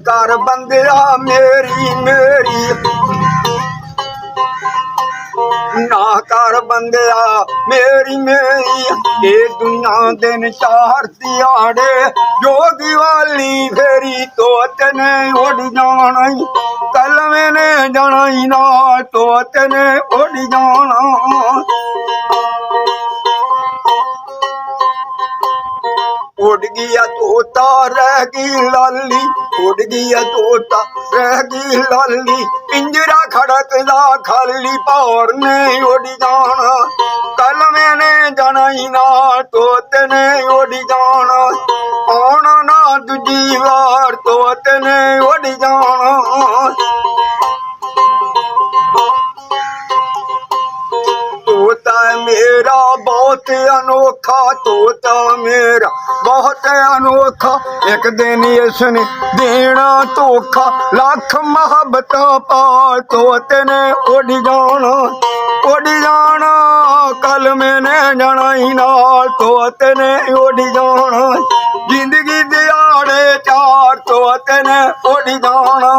कर बंदिया मेरी मेरी ना कर बंदिया मेरी मेरी ये दुनिया दिन चार दिहाड़े जोगी वाली फेरी तो तेने उड़ जाना कल मैंने जाना ही ना तो तेने उड़ जाना उड़ गया तोता रह गई लाली उड़ गया तोता रह गई लाली पिंजरा खड़कदा खाली पौर ने उड़ जाना कल मैंने जाना ही ना तोते ने उड़ जाना आना ना दूजी बार तोते ने उड़ जाना तोता मेरा बहुत अनोखा तोता मेरा बहुत अनोखा एक दिन इसने देना धोखा लाख मोहब्बत पाल तोते ने उड़ जाना कल मैंने जाना ही नाल तोते ने उड़ जाना जिंदगी दिहाड़े चार तोते ने उड़ जाना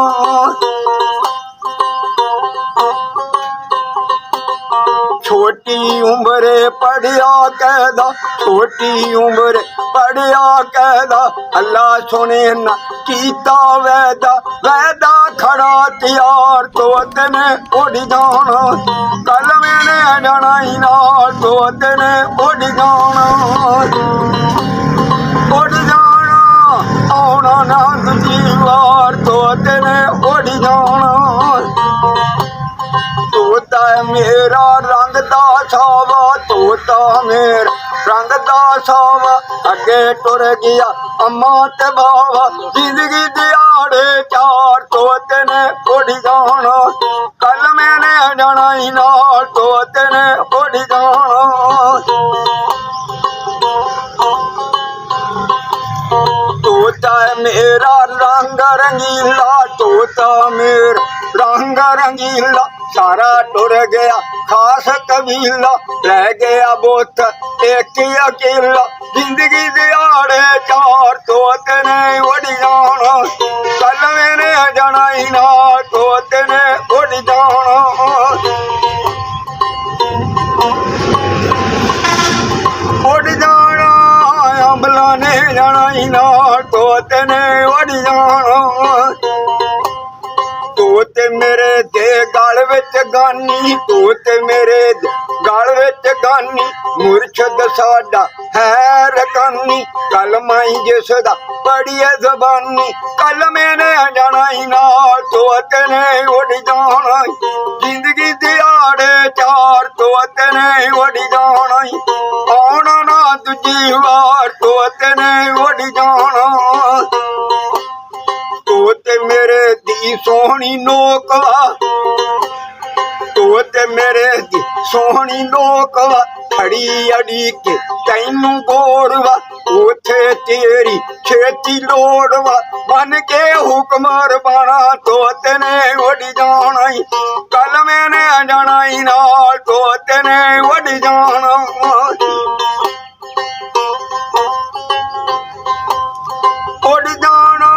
छोटी उम्र पढ़िया कहदा छोटी उम्र पढ़िया कहदा अल्लाह सुने ना कीता वैदा वैदा खड़ा तैयार तोते ने उड़ जाना कल मैंने जाना ही नाल तोते ने उड़ जाना आना ना दूजी बार तोते ने उड़ जाना तोता मेरा रंग दा सावा तोता मेरा रंग दा सावा अगे टुर गया अम्मा ते बावा जिंदगी दिहाड़े चार तोते ने उड़ जाना कल मैंने जाना ही नाल तोते ने उड़ जाना तोता मेरा रंग रंगीला तोता मेरा रंग रंगीला सारा टुर गया खास कबीला रह गया बोत एक ही अकेला जिंदगी दिहाड़े चार तोते ने उड़ जाना कल मैंने जाना ही ना तोते ने उड़ जाना उड़ जाना अम्बला ने जाना ही ना तोते ने उड़ जाना तोते मेरे दे गल विच गानी तोते मेरे गल विच गानी मुर्शद साडा है रकानी कल माई जिसदा बड़ी जबानी कल मैंने जाना ही नाल तोते ने उड़ जाना जिंदगी दिहाड़े चार तोते ने उड़ जाना आना ना दूजी बार तोते ने उड़ जाना तोते मेरे दी सोहनी नोकवा तोते मेरे दी सोहनी नोकवा खड़ी अड़ी के तैनू गोड़वा उथे तेरी छेती लोड़वा बन के हुक्मर बाना तोते ने उड़ जाना कल मैंने जाना ही नाल तोते ने उड़ जाना उड़ जाना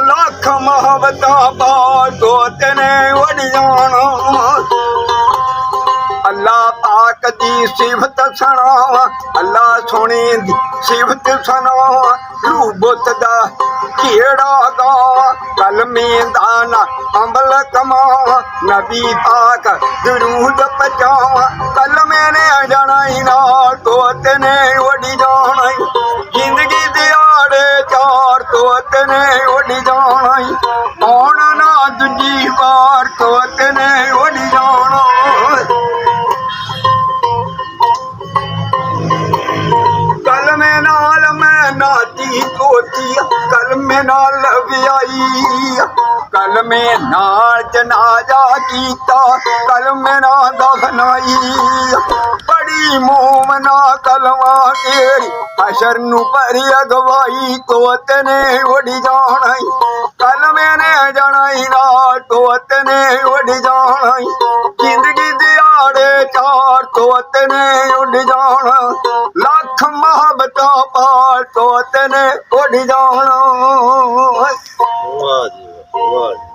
लाख मोहब्बत पाल तोते ने उड़ जाना अल्लाह पाक दी सिफत सुनावा अल्लाह सोने दी सिफत सुनावा रूबत दा केड़ा गावा कलमे दाना अमल कमावा नबी पाक दरूद पचावा कल मैंने जाना ही नाल तोते ने उड़ जाना जिंदगी दिहाड़े चार तोते ने उड़ जाना आना ना दूजी बार तोते ने उड़ जाना कल में नाल मैं नाती तोती कल में नाल ब्याई कल में नाल जनाजा कीता कल में ना दफनाई बड़ी मोमना कलवा तेरी हशर नू भरी अगवाई तोते ने उड़ जाना कल मैंने जाना ही नाल तोते ने उड़ जाना जिंदगी दिहाड़े चार तोते ने उड़ जाना लाख मोहब्बत पाल तोते ने उड़ जाना। ਵਾਹ ਜੀ ਵਾਹ, ਵਾਹ ਜੀ।